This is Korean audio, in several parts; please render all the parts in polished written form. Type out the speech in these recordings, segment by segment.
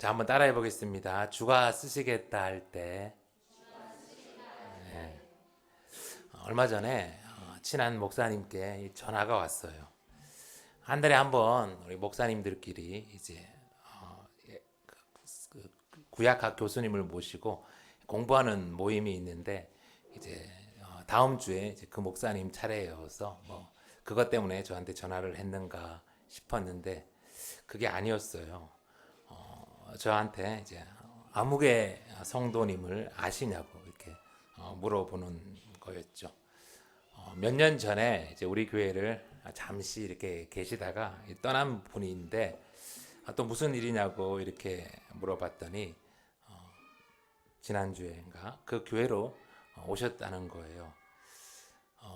자, 한번 따라해 보겠습니다. 주가 쓰시겠다 할 때. 네. 얼마 전에 친한 목사님께 전화가 왔어요. 한 달에 한 번 우리 목사님들끼리 이제 구약학 교수님을 모시고 공부하는 모임이 있는데 이제 다음 주에 이제 그 목사님 차례여서 뭐 그것 때문에 저한테 전화를 했는가 싶었는데 그게 아니었어요. 저한테 이제 아무개 성도님을 아시냐고 이렇게 물어보는 거였죠. 몇 년 전에 이제 우리 교회를 잠시 이렇게 계시다가 떠난 분인데 또 무슨 일이냐고 이렇게 물어봤더니 지난주에인가 그 교회로 오셨다는 거예요.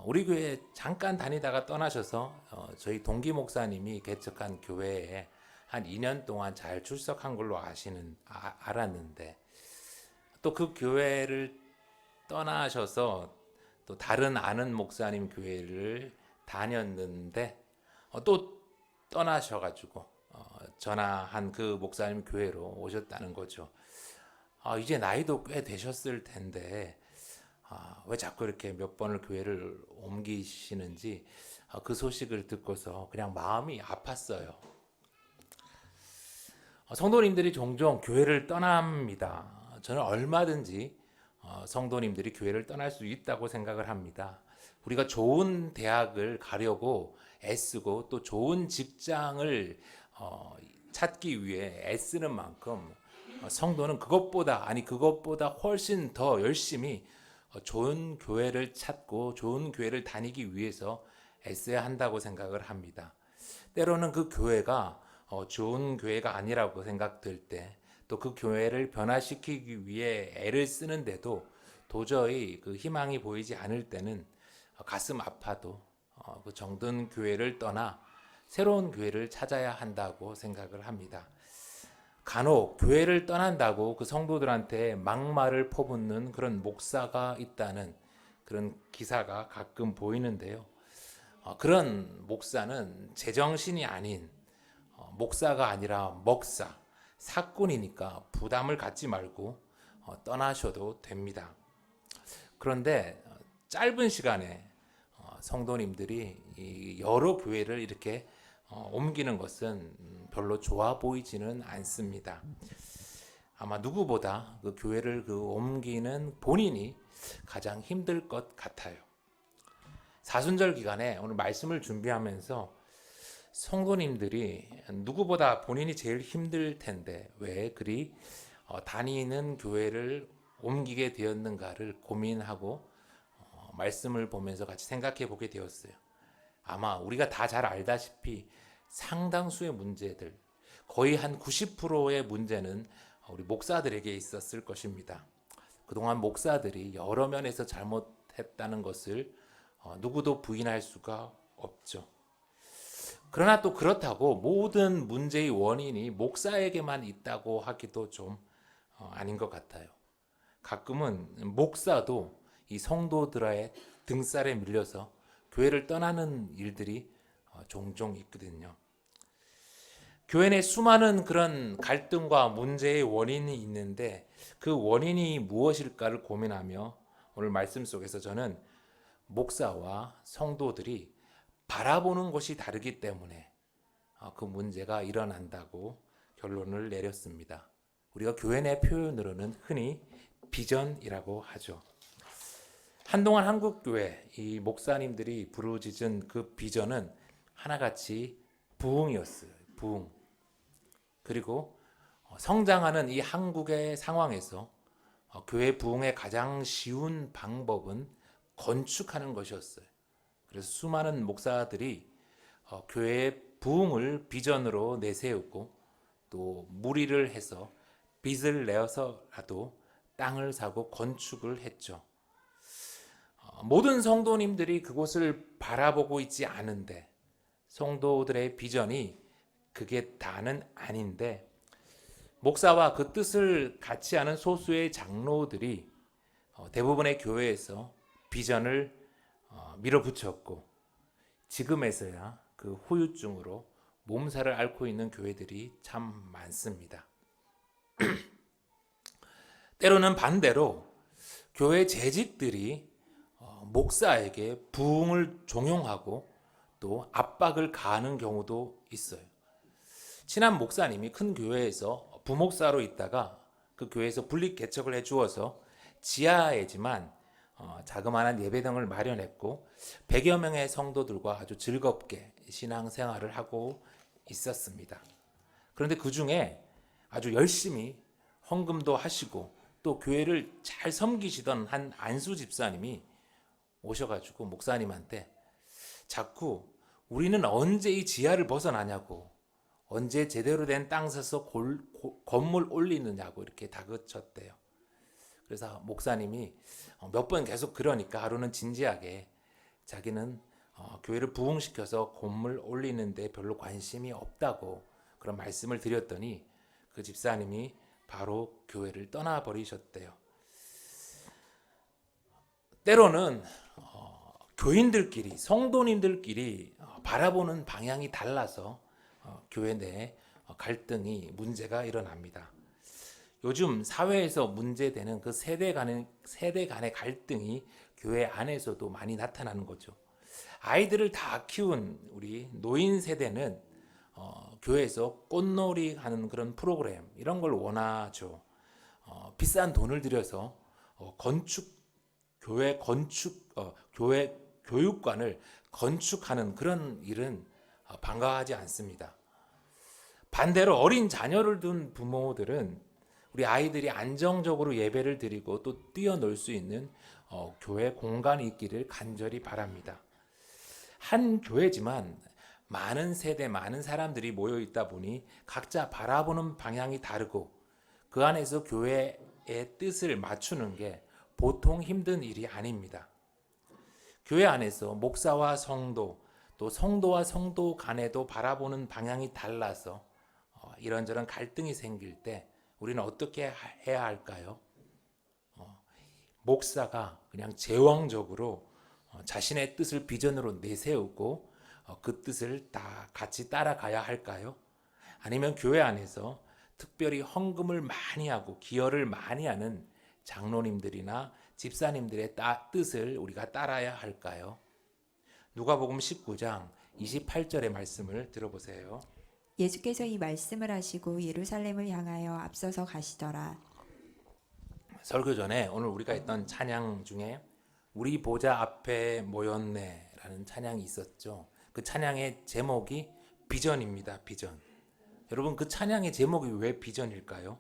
우리 교회 잠깐 다니다가 떠나셔서 저희 동기 목사님이 개척한 교회에 한 2년 동안 잘 출석한 걸로 알았는데 또 그 교회를 떠나셔서 또 다른 아는 목사님 교회를 다녔는데 또 떠나셔가지고 전화한 그 목사님 교회로 오셨다는 거죠. 이제 나이도 꽤 되셨을 텐데 왜 자꾸 이렇게 몇 번을 교회를 옮기시는지 그 소식을 듣고서 그냥 마음이 아팠어요. 성도님들이 종종 교회를 떠납니다. 저는 얼마든지 성도님들이 교회를 떠날 수 있다고 생각을 합니다. 우리가 좋은 대학을 가려고 애쓰고 또 좋은 직장을 찾기 위해 애쓰는 만큼 성도는 그것보다 훨씬 더 열심히 좋은 교회를 찾고 좋은 교회를 다니기 위해서 애써야 한다고 생각을 합니다. 때로는 그 교회가 좋은 교회가 아니라고 생각될 때 또 그 교회를 변화시키기 위해 애를 쓰는데도 도저히 그 희망이 보이지 않을 때는 가슴 아파도 그 정든 교회를 떠나 새로운 교회를 찾아야 한다고 생각을 합니다. 간혹 교회를 떠난다고 그 성도들한테 막말을 퍼붓는 그런 목사가 있다는 그런 기사가 가끔 보이는데요. 그런 목사는 제정신이 아닌 목사가 아니라 먹사, 사꾼이니까 부담을 갖지 말고 떠나셔도 됩니다. 그런데 짧은 시간에 성도님들이 여러 교회를 이렇게 옮기는 것은 별로 좋아 보이지는 않습니다. 아마 누구보다 그 교회를 옮기는 본인이 가장 힘들 것 같아요. 사순절 기간에 오늘 말씀을 준비하면서 성도님들이 누구보다 본인이 제일 힘들 텐데 왜 그리 다니는 교회를 옮기게 되었는가를 고민하고 말씀을 보면서 같이 생각해 보게 되었어요. 아마 우리가 다 잘 알다시피 상당수의 문제들, 거의 한 90%의 문제는 우리 목사들에게 있었을 것입니다. 그동안 목사들이 여러 면에서 잘못했다는 것을 누구도 부인할 수가 없죠. 그러나 또 그렇다고 모든 문제의 원인이 목사에게만 있다고 하기도 좀 아닌 것 같아요. 가끔은 목사도 이 성도들의 등살에 밀려서 교회를 떠나는 일들이 종종 있거든요. 교회 내 수많은 그런 갈등과 문제의 원인이 있는데 그 원인이 무엇일까를 고민하며 오늘 말씀 속에서 저는 목사와 성도들이 바라보는 것이 다르기 때문에 그 문제가 일어난다고 결론을 내렸습니다. 우리가 교회 내 표현으로는 흔히 비전이라고 하죠. 한동안 한국교회 이 목사님들이 부르짖은 그 비전은 하나같이 부흥이었어요. 부흥. 그리고 성장하는 이 한국의 상황에서 교회 부흥의 가장 쉬운 방법은 건축하는 것이었어요. 그래서 수많은 목사들이 교회의 부흥을 비전으로 내세우고 또 무리를 해서 빚을 내어서라도 땅을 사고 건축을 했죠. 모든 성도님들이 그곳을 바라보고 있지 않은데 성도들의 비전이 그게 다는 아닌데 목사와 그 뜻을 같이 하는 소수의 장로들이 대부분의 교회에서 비전을 밀어붙였고 지금에서야 그 후유증으로 몸살을 앓고 있는 교회들이 참 많습니다. 때로는 반대로 교회 재직들이 목사에게 부흥을 종용하고 또 압박을 가하는 경우도 있어요. 친한 목사님이 큰 교회에서 부목사로 있다가 그 교회에서 분립 개척을 해주어서 지하에지만 자그마한 예배당을 마련했고 100여 명의 성도들과 아주 즐겁게 신앙생활을 하고 있었습니다. 그런데 그 중에 아주 열심히 헌금도 하시고 또 교회를 잘 섬기시던 한 안수 집사님이 오셔가지고 목사님한테 자꾸 우리는 언제 이 지하를 벗어나냐고, 언제 제대로 된 땅 사서 건물 올리느냐고 이렇게 다그쳤대요. 그래서 목사님이 몇 번 계속 그러니까 하루는 진지하게 자기는 교회를 부흥시켜서 건물 올리는데 별로 관심이 없다고 그런 말씀을 드렸더니 그 집사님이 바로 교회를 떠나버리셨대요. 때로는 교인들끼리, 성도님들끼리 바라보는 방향이 달라서 교회 내에 갈등이, 문제가 일어납니다. 요즘 사회에서 문제되는 그 세대 간의 갈등이 교회 안에서도 많이 나타나는 거죠. 아이들을 다 키운 우리 노인 세대는 교회에서 꽃놀이 하는 그런 프로그램 이런 걸 원하죠. 비싼 돈을 들여서 교회 교육관을 건축하는 그런 일은 반가워하지 않습니다. 반대로 어린 자녀를 둔 부모들은 우리 아이들이 안정적으로 예배를 드리고 또 뛰어놀 수 있는 교회 공간이 있기를 간절히 바랍니다. 한 교회지만 많은 세대, 많은 사람들이 모여 있다 보니 각자 바라보는 방향이 다르고 그 안에서 교회의 뜻을 맞추는 게 보통 힘든 일이 아닙니다. 교회 안에서 목사와 성도, 또 성도와 성도 간에도 바라보는 방향이 달라서 이런저런 갈등이 생길 때 우리는 어떻게 해야 할까요? 목사가 그냥 제왕적으로 자신의 뜻을 비전으로 내세우고 그 뜻을 다 같이 따라가야 할까요? 아니면 교회 안에서 특별히 헌금을 많이 하고 기여를 많이 하는 장로님들이나 집사님들의 뜻을 우리가 따라야 할까요? 누가복음 19장 28절의 말씀을 들어보세요. 예수께서 이 말씀을 하시고 예루살렘을 향하여 앞서서 가시더라. 설교 전에 오늘 우리가 했던 찬양 중에 우리 보좌 앞에 모였네 라는 찬양이 있었죠. 그 찬양의 제목이 비전입니다. 비전. 여러분, 그 찬양의 제목이 왜 비전일까요?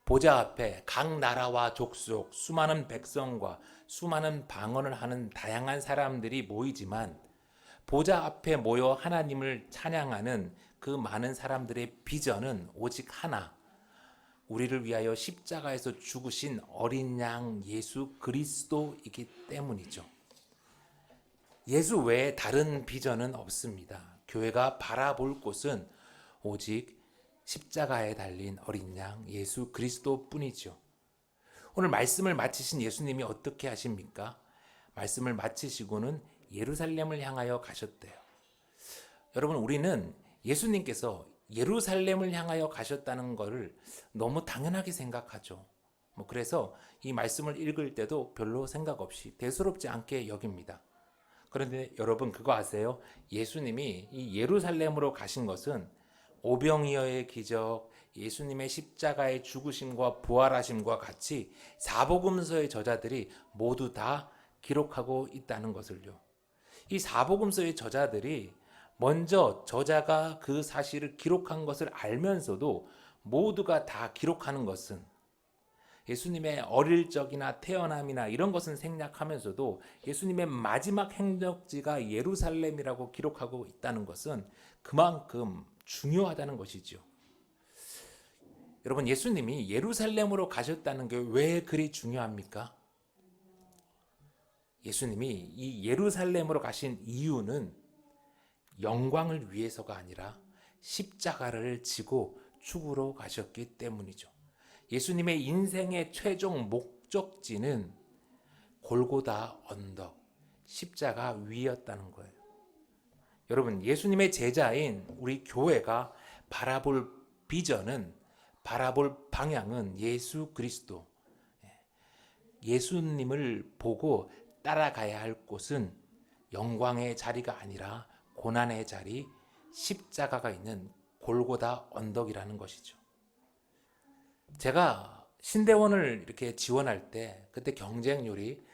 보좌 앞에 각 나라와 족속, 수많은 백성과 수많은 방언을 하는 다양한 사람들이 모이지만 보좌 앞에 모여 하나님을 찬양하는 그 많은 사람들의 비전은 오직 하나, 우리를 위하여 십자가에서 죽으신 어린 양 예수 그리스도이기 때문이죠. 예수 외에 다른 비전은 없습니다. 교회가 바라볼 곳은 오직 십자가에 달린 어린 양 예수 그리스도뿐이죠. 오늘 말씀을 마치신 예수님이 어떻게 하십니까? 말씀을 마치시고는 예루살렘을 향하여 가셨대요. 여러분, 우리는 예수님께서 예루살렘을 향하여 가셨다는 것을 너무 당연하게 생각하죠. 그래서 이 말씀을 읽을 때도 별로 생각 없이 대수롭지 않게 여깁니다. 그런데 여러분 그거 아세요? 예수님이 이 예루살렘으로 가신 것은 오병이어의 기적, 예수님의 십자가의 죽으심과 부활하심과 같이 사복음서의 저자들이 모두 다 기록하고 있다는 것을요. 이 사복음서의 저자들이 먼저 저자가 그 사실을 기록한 것을 알면서도 모두가 다 기록하는 것은 예수님의 어릴 적이나 태어남이나 이런 것은 생략하면서도 예수님의 마지막 행적지가 예루살렘이라고 기록하고 있다는 것은 그만큼 중요하다는 것이죠. 여러분, 예수님이 예루살렘으로 가셨다는 게 왜 그리 중요합니까? 예수님이 이 예루살렘으로 가신 이유는 영광을 위해서가 아니라 십자가를 지고 죽으러 가셨기 때문이죠. 예수님의 인생의 최종 목적지는 골고다 언덕, 십자가 위였다는 거예요. 여러분, 예수님의 제자인 우리 교회가 바라볼 비전은 바라볼 방향은 예수 그리스도, 예수님을 보고 따라가야 할 곳은 영광의 자리가 아니라 고난의 자리, 십자가가 있는 골고다 언덕이라는 것이죠. 제가 신대원을 이렇게 지원할 때 그때 경쟁률이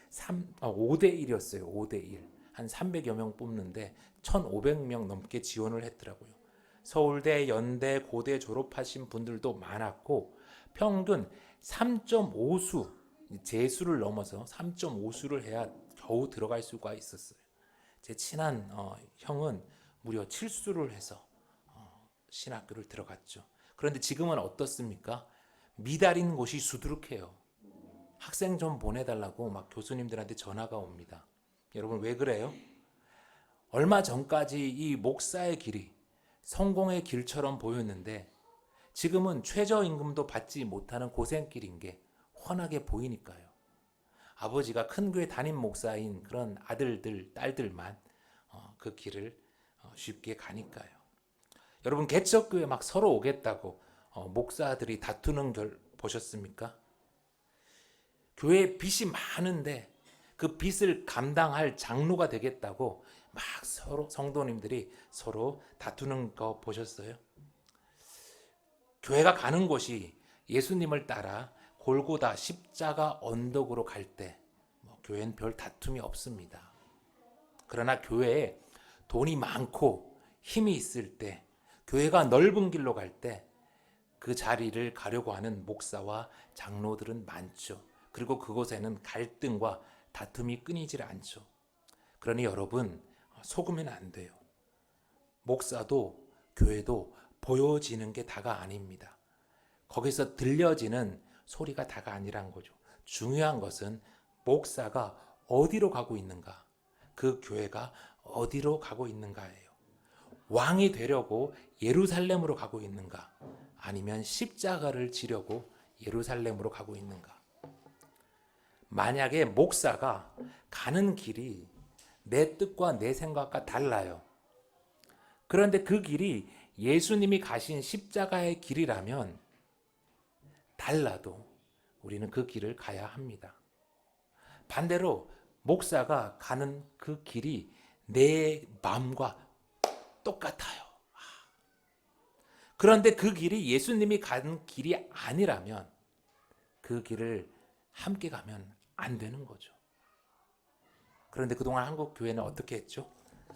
5대 1이었어요. 5대 1. 한 300여 명 뽑는데 1,500명 넘게 지원을 했더라고요. 서울대, 연대, 고대 졸업하신 분들도 많았고 평균 3.5수, 재수를 넘어서 3.5수를 해야 겨우 들어갈 수가 있었어요. 제 친한 형은 무려 7수를 해서 신학교를 들어갔죠. 그런데 지금은 어떻습니까? 미달인 곳이 수두룩해요. 학생 좀 보내달라고 막 교수님들한테 전화가 옵니다. 여러분 왜 그래요? 얼마 전까지 이 목사의 길이 성공의 길처럼 보였는데 지금은 최저임금도 받지 못하는 고생길인 게 훤하게 보이니까요. 아버지가 큰 교회 담임 목사인 그런 아들들, 딸들만 그 길을 쉽게 가니까요. 여러분 개척교회 막 서로 오겠다고 목사들이 다투는 걸 보셨습니까? 교회에 빚이 많은데 그 빚을 감당할 장로가 되겠다고 막 서로 성도님들이 서로 다투는 거 보셨어요? 교회가 가는 곳이 예수님을 따라 골고다 십자가 언덕으로 갈 때 교회는 별 다툼이 없습니다. 그러나 교회에 돈이 많고 힘이 있을 때, 교회가 넓은 길로 갈 때 그 자리를 가려고 하는 목사와 장로들은 많죠. 그리고 그곳에는 갈등과 다툼이 끊이질 않죠. 그러니 여러분 속으면 안 돼요. 목사도 교회도 보여지는 게 다가 아닙니다. 거기서 들려지는 소리가 다가 아니란 거죠. 중요한 것은 목사가 어디로 가고 있는가, 그 교회가 어디로 가고 있는가예요. 왕이 되려고 예루살렘으로 가고 있는가, 아니면 십자가를 지려고 예루살렘으로 가고 있는가. 만약에 목사가 가는 길이 내 뜻과 내 생각과 달라요. 그런데 그 길이 예수님이 가신 십자가의 길이라면 달라도 우리는 그 길을 가야 합니다. 반대로 목사가 가는 그 길이 내 마음과 똑같아요. 그런데 그 길이 예수님이 가는 길이 아니라면 그 길을 함께 가면 안 되는 거죠. 그런데 그동안 한국 교회는 어떻게 했죠?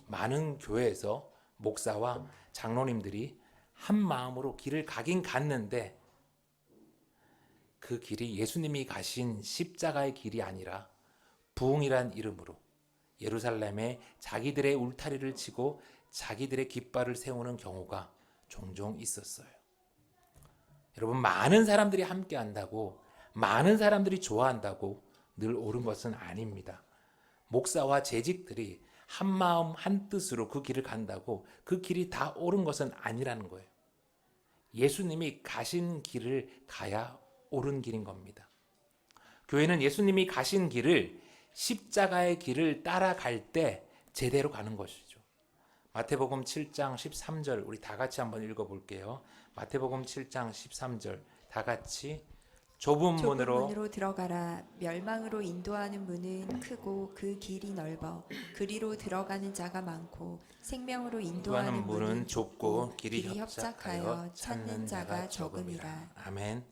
많은 교회에서 목사와 장로님들이 한 마음으로 길을 가긴 갔는데 그 길이 예수님이 가신 십자가의 길이 아니라 부흥이란 이름으로 예루살렘에 자기들의 울타리를 치고 자기들의 깃발을 세우는 경우가 종종 있었어요. 여러분 많은 사람들이 함께 한다고, 많은 사람들이 좋아한다고 늘 옳은 것은 아닙니다. 목사와 재직들이 한 마음 한 뜻으로 그 길을 간다고 그 길이 다 옳은 것은 아니라는 거예요. 예수님이 가신 길을 가야 옳은 길인 겁니다. 교회는 예수님이 가신 길을, 십자가의 길을 따라갈 때 제대로 가는 것이죠. 마태복음 7장 13절 우리 다 같이 한번 읽어볼게요. 마태복음 7장 13절 다 같이 좁은 문으로 들어가라. 멸망으로 인도하는 문은 크고 그 길이 넓어 그리로 들어가는 자가 많고 생명으로 인도하는 문은 좁고 길이 협착하여 찾는 자가 적음이라. 아멘.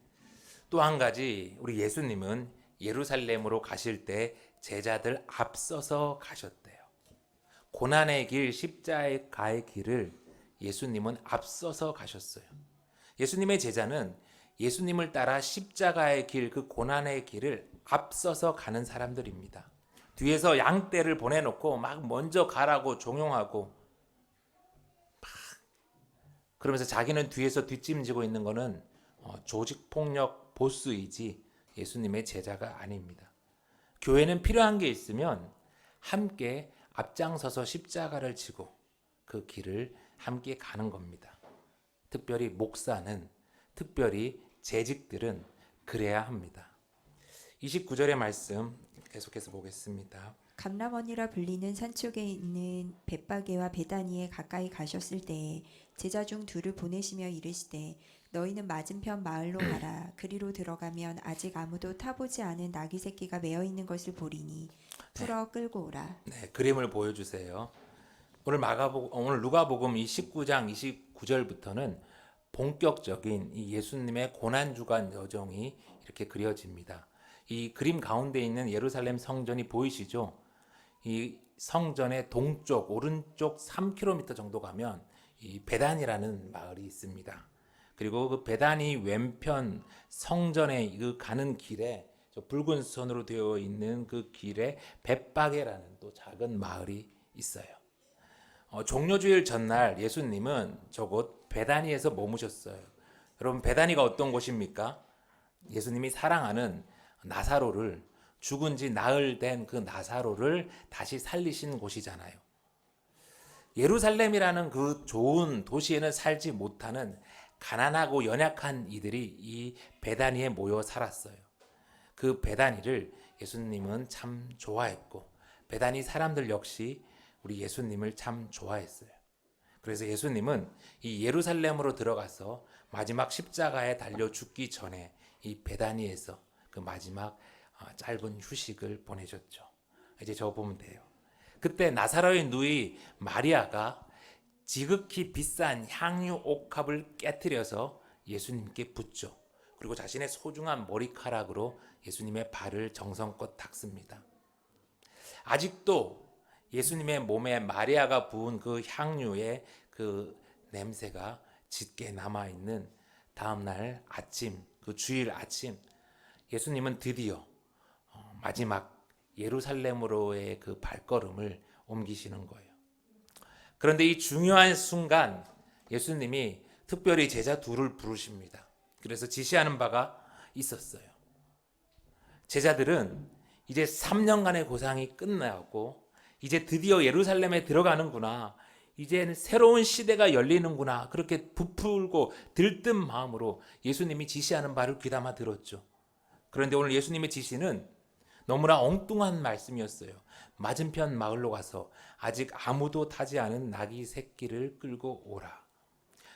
또 한 가지 우리 예수님은 예루살렘으로 가실 때 제자들 앞서서 가셨대요. 고난의 길, 십자가의 길을 예수님은 앞서서 가셨어요. 예수님의 제자는 예수님을 따라 십자가의 길, 그 고난의 길을 앞서서 가는 사람들입니다. 뒤에서 양떼를 보내놓고 막 먼저 가라고 종용하고 그러면서 자기는 뒤에서 뒷짐지고 있는 것은 조직폭력 보스이지 예수님의 제자가 아닙니다. 교회는 필요한 게 있으면 함께 앞장서서 십자가를 지고 그 길을 함께 가는 겁니다. 특별히 목사는, 특별히 재직들은 그래야 합니다. 29절의 말씀 계속해서 보겠습니다. 감람원이라 불리는 산쪽에 있는 벳바게와 베다니에 가까이 가셨을 때에 제자 중 둘을 보내시며 이르시되 너희는 맞은편 마을로 가라. 그리로 들어가면 아직 아무도 타보지 않은 나귀 새끼가 메어 있는 것을 보리니 풀어 끌고 오라. 네, 그림을 보여주세요. 오늘 누가복음 이 19장 29절부터는 본격적인 이 예수님의 고난주간 여정이 이렇게 그려집니다. 이 그림 가운데 있는 예루살렘 성전이 보이시죠? 이 성전의 동쪽 오른쪽 3km 정도 가면 이 베단이라는 마을이 있습니다. 그리고 그 베단이 왼편 성전에 그 가는 길에 저 붉은 선으로 되어 있는 그 길에 벳바게라는 또 작은 마을이 있어요. 종료주일 전날 예수님은 저곳 베다니에서 머무셨어요. 여러분, 베다니가 어떤 곳입니까? 예수님이 사랑하는 나사로를, 죽은 지 나흘 된 그 나사로를 다시 살리신 곳이잖아요. 예루살렘이라는 그 좋은 도시에는 살지 못하는 가난하고 연약한 이들이 이 베다니에 모여 살았어요. 그 베다니를 예수님은 참 좋아했고, 베다니 사람들 역시 우리 예수님을 참 좋아했어요. 그래서 예수님은 이 예루살렘으로 들어가서 마지막 십자가에 달려 죽기 전에 이 베다니에서 그 마지막 짧은 휴식을 보내셨죠. 이제 저 보면 돼요. 그때 나사로의 누이 마리아가 지극히 비싼 향유 옥합을 깨뜨려서 예수님께 붓죠. 그리고 자신의 소중한 머리카락으로 예수님의 발을 정성껏 닦습니다. 아직도 예수님의 몸에 마리아가 부은 그 향유의 그 냄새가 짙게 남아있는 다음날 아침, 그 주일 아침, 예수님은 드디어 마지막 예루살렘으로의 그 발걸음을 옮기시는 거예요. 그런데 이 중요한 순간 예수님이 특별히 제자 둘을 부르십니다. 그래서 지시하는 바가 있었어요. 제자들은 이제 3년간의 고생이 끝나고 이제 드디어 예루살렘에 들어가는구나. 이제는 새로운 시대가 열리는구나. 그렇게 부풀고 들뜬 마음으로 예수님이 지시하는 바를 귀담아 들었죠. 그런데 오늘 예수님의 지시는 너무나 엉뚱한 말씀이었어요. 맞은편 마을로 가서 아직 아무도 타지 않은 나귀 새끼를 끌고 오라.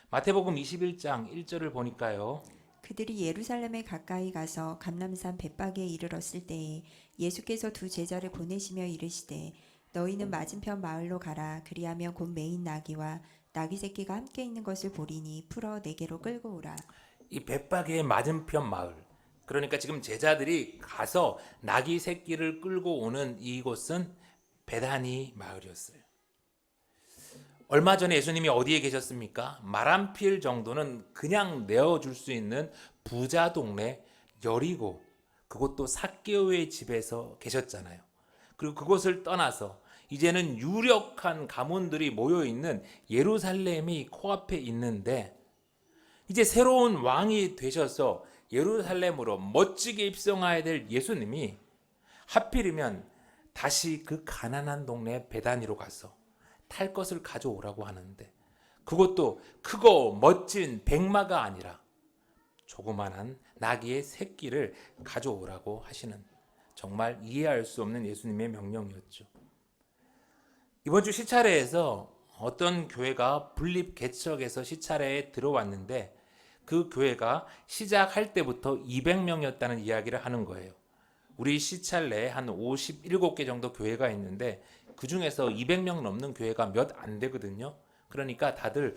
마태복음 21장 1절을 보니까요. 그들이 예루살렘에 가까이 가서 감람산 벳바게에 이르렀을 때에 예수께서 두 제자를 보내시며 이르시되 너희는 맞은편 마을로 가라. 그리하면 곧 메인 나귀와 나귀 새끼가 함께 있는 것을 보리니 풀어 내게로 끌고 오라. 이 벳바게의 맞은편 마을, 그러니까 지금 제자들이 가서 나귀 새끼를 끌고 오는 이곳은 베다니 마을이었어요. 얼마 전에 예수님이 어디에 계셨습니까? 말 한 필 정도는 그냥 내어줄 수 있는 부자 동네 여리고, 그것도 삭개오의 집에서 계셨잖아요. 그리고 그곳을 떠나서 이제는 유력한 가문들이 모여있는 예루살렘이 코앞에 있는데, 이제 새로운 왕이 되셔서 예루살렘으로 멋지게 입성해야 될 예수님이 하필이면 다시 그 가난한 동네 베다니로 가서 탈 것을 가져오라고 하는데, 그것도 크고 멋진 백마가 아니라 조그만한 나귀의 새끼를 가져오라고 하시는, 정말 이해할 수 없는 예수님의 명령이었죠. 이번 주 시차례에서 어떤 교회가 분립 개척에서 시차례에 들어왔는데 그 교회가 시작할 때부터 200명이었다는 이야기를 하는 거예요. 우리 시찰내에 한 57개 정도 교회가 있는데 그 중에서 200명 넘는 교회가 몇 안 되거든요. 그러니까 다들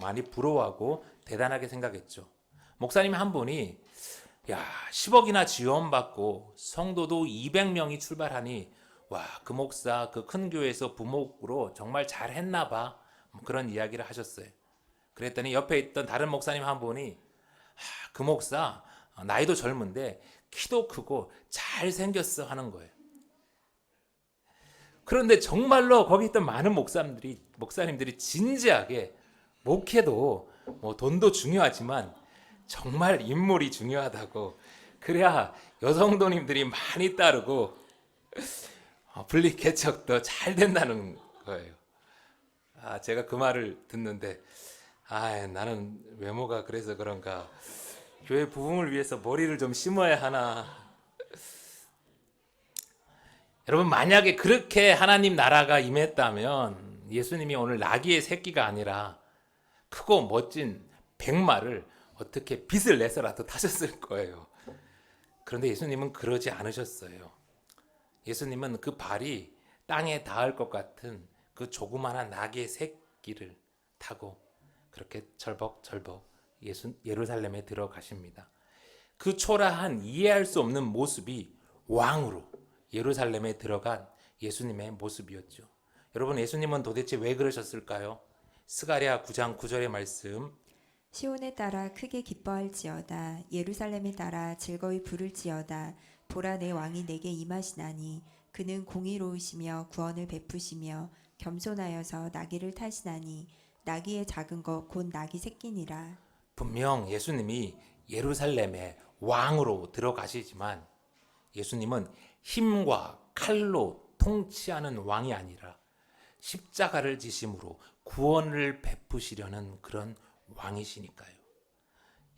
많이 부러워하고 대단하게 생각했죠. 목사님 한 분이 10억이나 지원받고 성도도 200명이 출발하니 와, 그 목사 그 큰 교회에서 부목으로 정말 잘했나 봐, 그런 이야기를 하셨어요. 그랬더니 옆에 있던 다른 목사님 한 분이 그 목사 나이도 젊은데 키도 크고 잘생겼어 하는 거예요. 그런데 정말로 거기 있던 많은 목사님들이 진지하게 목회도 돈도 중요하지만 정말 인물이 중요하다고, 그래야 여성도님들이 많이 따르고 분립 개척도 잘 된다는 거예요. 제가 그 말을 듣는데 나는 외모가 그래서 그런가 교회 부흥을 위해서 머리를 좀 심어야 하나. 여러분, 만약에 그렇게 하나님 나라가 임했다면 예수님이 오늘 나귀의 새끼가 아니라 크고 멋진 백마를 어떻게 빚을 내서라도 타셨을 거예요. 그런데 예수님은 그러지 않으셨어요. 예수님은 그 발이 땅에 닿을 것 같은 그 조그마한 나귀의 새끼를 타고 그렇게 절벅절벅 예루살렘에 들어가십니다. 그 초라한 이해할 수 없는 모습이 왕으로 예루살렘에 들어간 예수님의 모습이었죠. 여러분, 예수님은 도대체 왜 그러셨을까요? 스가랴 9장 9절의 말씀, 시온에 따라 크게 기뻐할지어다 예루살렘에 따라 즐거이 부를지어다 보라 내 왕이 내게 임하시나니 그는 공의로우시며 구원을 베푸시며 겸손하여서 나귀를 타시나니 나귀의 작은 것 곧 나귀 새끼니라. 분명 예수님이 예루살렘에 왕으로 들어가시지만 예수님은 힘과 칼로 통치하는 왕이 아니라 십자가를 지심으로 구원을 베푸시려는 그런 왕이시니까요.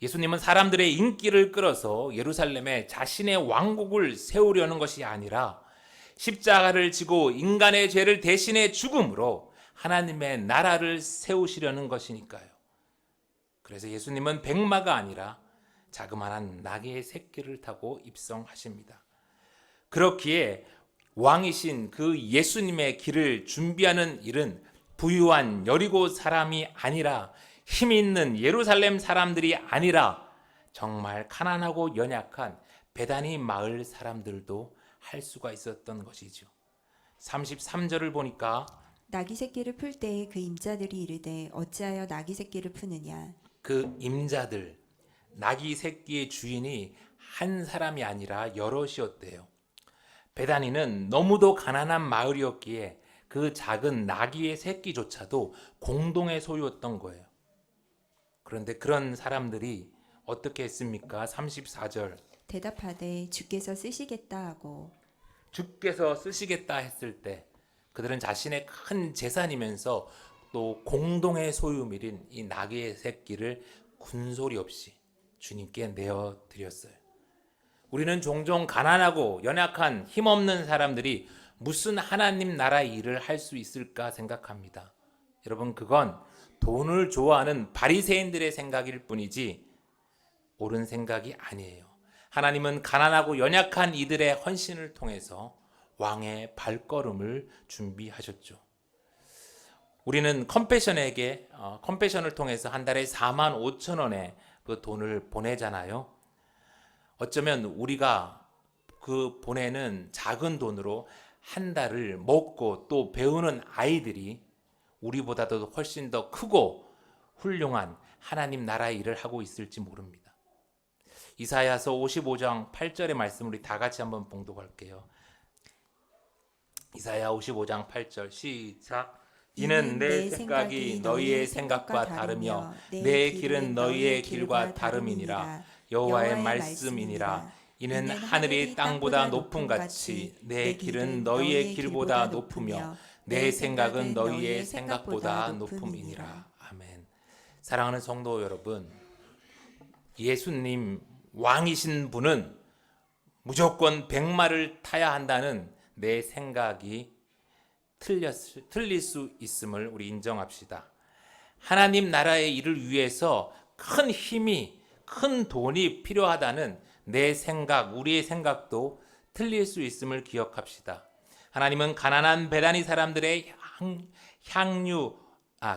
예수님은 사람들의 인기를 끌어서 예루살렘에 자신의 왕국을 세우려는 것이 아니라 십자가를 지고 인간의 죄를 대신해 죽음으로 하나님의 나라를 세우시려는 것이니까요. 그래서 예수님은 백마가 아니라 자그마한 나귀의 새끼를 타고 입성하십니다. 그렇기에 왕이신 그 예수님의 길을 준비하는 일은 부유한 여리고 사람이 아니라 힘 있는 예루살렘 사람들이 아니라 정말 가난하고 연약한 베다니 마을 사람들도 할 수가 있었던 것이죠. 33절을 보니까 나귀 새끼를 풀 때에 그 임자들이 이르되 어찌하여 나귀 새끼를 푸느냐. 그 임자들, 나귀 새끼의 주인이 한 사람이 아니라 여럿이었대요. 베다니는 너무도 가난한 마을이었기에 그 작은 나귀의 새끼조차도 공동의 소유였던 거예요. 그런데 그런 사람들이 어떻게 했습니까? 34절. 대답하되 주께서 쓰시겠다 하고. 주께서 쓰시겠다 했을 때 그들은 자신의 큰 재산이면서 또 공동의 소유물인 이 나귀의 새끼를 군소리 없이 주님께 내어드렸어요. 우리는 종종 가난하고 연약한 힘없는 사람들이 무슨 하나님 나라 일을 할 수 있을까 생각합니다. 여러분, 그건 돈을 좋아하는 바리새인들의 생각일 뿐이지 옳은 생각이 아니에요. 하나님은 가난하고 연약한 이들의 헌신을 통해서 왕의 발걸음을 준비하셨죠. 우리는 컴패션을 통해서 한 달에 45,000원의 그 돈을 보내잖아요. 어쩌면 우리가 그 보내는 작은 돈으로 한 달을 먹고 또 배우는 아이들이 우리보다도 훨씬 더 크고 훌륭한 하나님 나라 일을 하고 있을지 모릅니다. 이사야서 55장 8절의 말씀 우리 다 같이 한번 봉독할게요. 이사야 55장 8절 시작. 이는 내 생각이 너희의 생각과 다르며 내 길은 너희의 길과 다름이니라. 여호와의 말씀이니라. 이는 하늘이 땅보다 높음 같이 내 길은 너희의 길보다 높으며 내 생각은 너희의 생각보다 높음이니라. 아멘. 사랑하는 성도 여러분, 예수님 왕이신 분은 무조건 백마를 타야 한다는 내 생각이 틀릴 수 있음을 우리 인정합시다. 하나님 나라의 일을 위해서 큰 힘이, 큰 돈이 필요하다는 내 생각, 우리의 생각도 틀릴 수 있음을 기억합시다. 하나님은 가난한 베다니 사람들의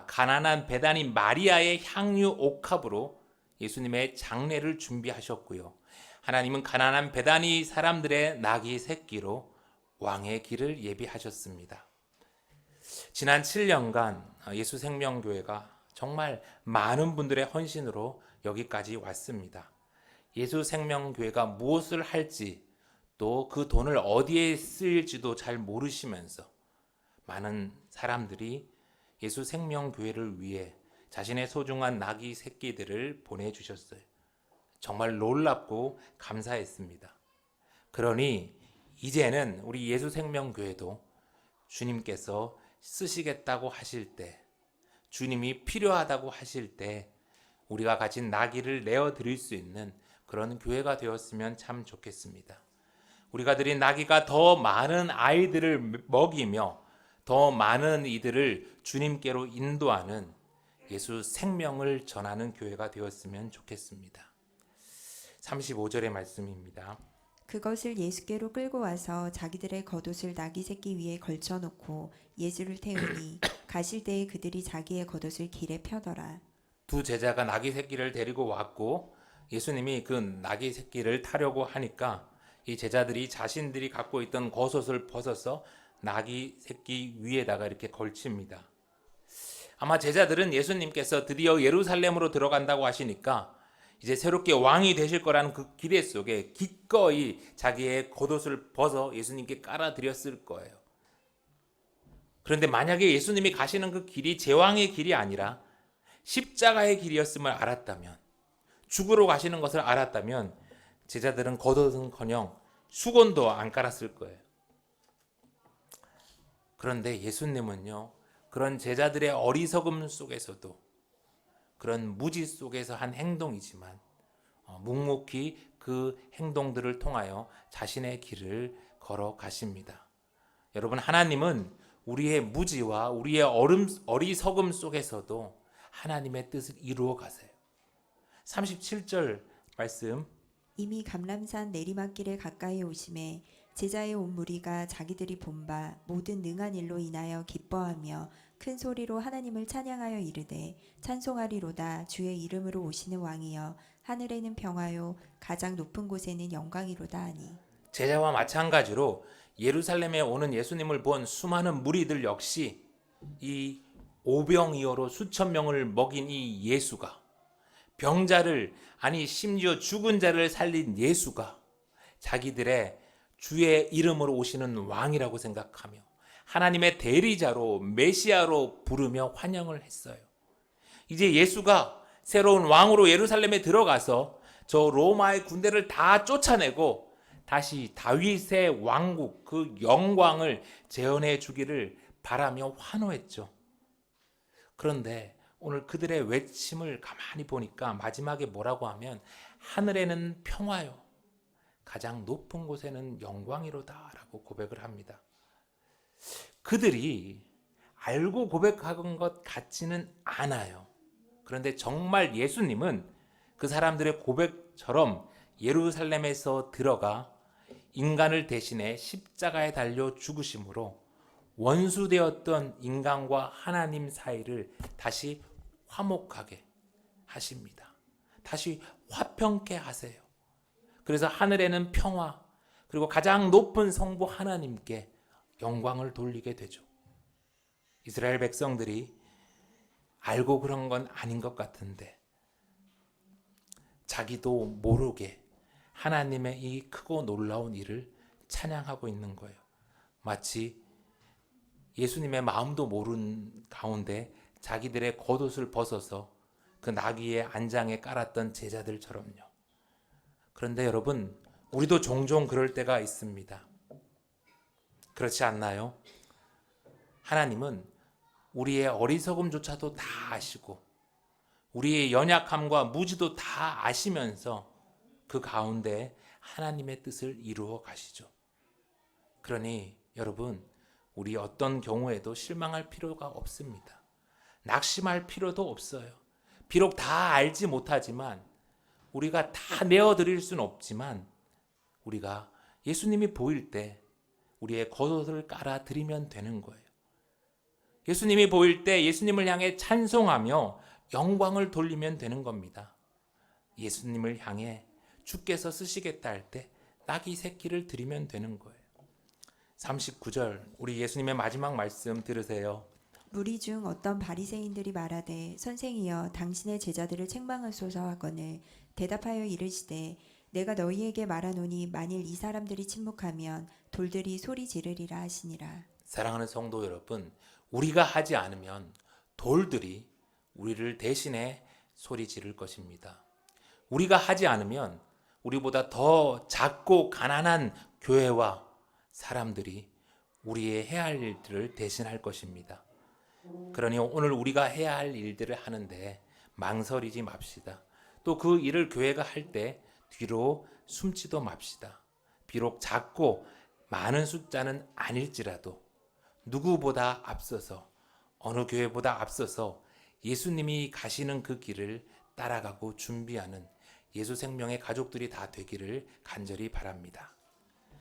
가난한 베다니 마리아의 향유 옥합으로 예수님의 장례를 준비하셨고요. 하나님은 가난한 베다니 사람들의 나귀 새끼로 왕의 길을 예비하셨습니다. 지난 7년간 예수 생명교회가 정말 많은 분들의 헌신으로 여기까지 왔습니다. 예수 생명교회가 무엇을 할지 또 그 돈을 어디에 쓰일지도 잘 모르시면서 많은 사람들이 예수 생명교회를 위해 자신의 소중한 나귀 새끼들을 보내주셨어요. 정말 놀랍고 감사했습니다. 그러니 이제는 우리 예수 생명교회도 주님께서 쓰시겠다고 하실 때, 주님이 필요하다고 하실 때 우리가 가진 나귀를 내어드릴 수 있는 그런 교회가 되었으면 참 좋겠습니다. 우리가 드린 나귀가 더 많은 아이들을 먹이며 더 많은 이들을 주님께로 인도하는 예수 생명을 전하는 교회가 되었으면 좋겠습니다. 35절의 말씀입니다. 그것을 예수께로 끌고 와서 자기들의 겉옷을 나귀 새끼 위에 걸쳐놓고 예수를 태우니 가실 때에 그들이 자기의 겉옷을 길에 펴더라. 두 제자가 나귀 새끼를 데리고 왔고 예수님이 그 나귀 새끼를 타려고 하니까 이 제자들이 자신들이 갖고 있던 겉옷을 벗어서 나귀 새끼 위에다가 이렇게 걸칩니다. 아마 제자들은 예수님께서 드디어 예루살렘으로 들어간다고 하시니까 이제 새롭게 왕이 되실 거라는 그 기대 속에 기꺼이 자기의 겉옷을 벗어 예수님께 깔아드렸을 거예요. 그런데 만약에 예수님이 가시는 그 길이 제왕의 길이 아니라 십자가의 길이었음을 알았다면, 죽으러 가시는 것을 알았다면 제자들은 겉옷은커녕 수건도 안 깔았을 거예요. 그런데 예수님은요, 그런 제자들의 어리석음 속에서도, 그런 무지 속에서 한 행동이지만 묵묵히 그 행동들을 통하여 자신의 길을 걸어가십니다. 여러분, 하나님은 우리의 무지와 우리의 어리석음 속에서도 하나님의 뜻을 이루어 가세요. 37절 말씀. 이미 감람산 내리막길에 가까이 오심에 제자의 온 무리가 자기들이 본 바 모든 능한 일로 인하여 기뻐하며 큰 소리로 하나님을 찬양하여 이르되 찬송하리로다. 주의 이름으로 오시는 왕이여 하늘에는 평화요 가장 높은 곳에는 영광이로다 하니. 제자와 마찬가지로 예루살렘에 오는 예수님을 본 수많은 무리들 역시 이 오병이어로 수천 명을 먹인 이 예수가, 병자를, 아니 심지어 죽은 자를 살린 예수가 자기들의 주의 이름으로 오시는 왕이라고 생각하며 하나님의 대리자로 메시아로 부르며 환영을 했어요. 이제 예수가 새로운 왕으로 예루살렘에 들어가서 저 로마의 군대를 다 쫓아내고 다시 다윗의 왕국, 그 영광을 재현해 주기를 바라며 환호했죠. 그런데 오늘 그들의 외침을 가만히 보니까 마지막에 뭐라고 하면 하늘에는 평화요 가장 높은 곳에는 영광이로다 라고 고백을 합니다. 그들이 알고 고백한 것 같지는 않아요. 그런데 정말 예수님은 그 사람들의 고백처럼 예루살렘에서 들어가 인간을 대신해 십자가에 달려 죽으심으로 원수되었던 인간과 하나님 사이를 다시 화목하게 하십니다. 다시 화평케 하세요. 그래서 하늘에는 평화, 그리고 가장 높은 성부 하나님께 영광을 돌리게 되죠. 이스라엘 백성들이 알고 그런 건 아닌 것 같은데 자기도 모르게 하나님의 이 크고 놀라운 일을 찬양하고 있는 거예요. 마치 예수님의 마음도 모르는 가운데 자기들의 겉옷을 벗어서 그 나귀의 안장에 깔았던 제자들처럼요. 그런데 여러분, 우리도 종종 그럴 때가 있습니다. 그렇지 않나요? 하나님은 우리의 어리석음조차도 다 아시고 우리의 연약함과 무지도 다 아시면서 그 가운데 하나님의 뜻을 이루어 가시죠. 그러니 여러분, 우리 어떤 경우에도 실망할 필요가 없습니다. 낙심할 필요도 없어요. 비록 다 알지 못하지만, 우리가 다 내어드릴 수는 없지만 우리가 예수님이 보일 때 우리의 겉옷을 깔아 드리면 되는 거예요. 예수님이 보일 때 예수님을 향해 찬송하며 영광을 돌리면 되는 겁니다. 예수님을 향해 주께서 쓰시겠다 할 때 나귀 새끼를 드리면 되는 거예요. 39절, 우리 예수님의 마지막 말씀 들으세요. 무리 중 어떤 바리새인들이 말하되 선생이여 당신의 제자들을 책망하소서 하거늘 대답하여 이르시되 내가 너희에게 말하노니 만일 이 사람들이 침묵하면 돌들이 소리 지르리라 하시니라. 사랑하는 성도 여러분, 우리가 하지 않으면 돌들이 우리를 대신해 소리 지를 것입니다. 우리가 하지 않으면 우리보다 더 작고 가난한 교회와 사람들이 우리의 해야 할 일들을 대신할 것입니다. 그러니 오늘 우리가 해야 할 일들을 하는데 망설이지 맙시다. 또 그 일을 교회가 할 때 뒤로 숨지도 맙시다. 비록 작고 많은 숫자는 아닐지라도 누구보다 앞서서, 어느 교회보다 앞서서 예수님이 가시는 그 길을 따라가고 준비하는 예수 생명의 가족들이 다 되기를 간절히 바랍니다.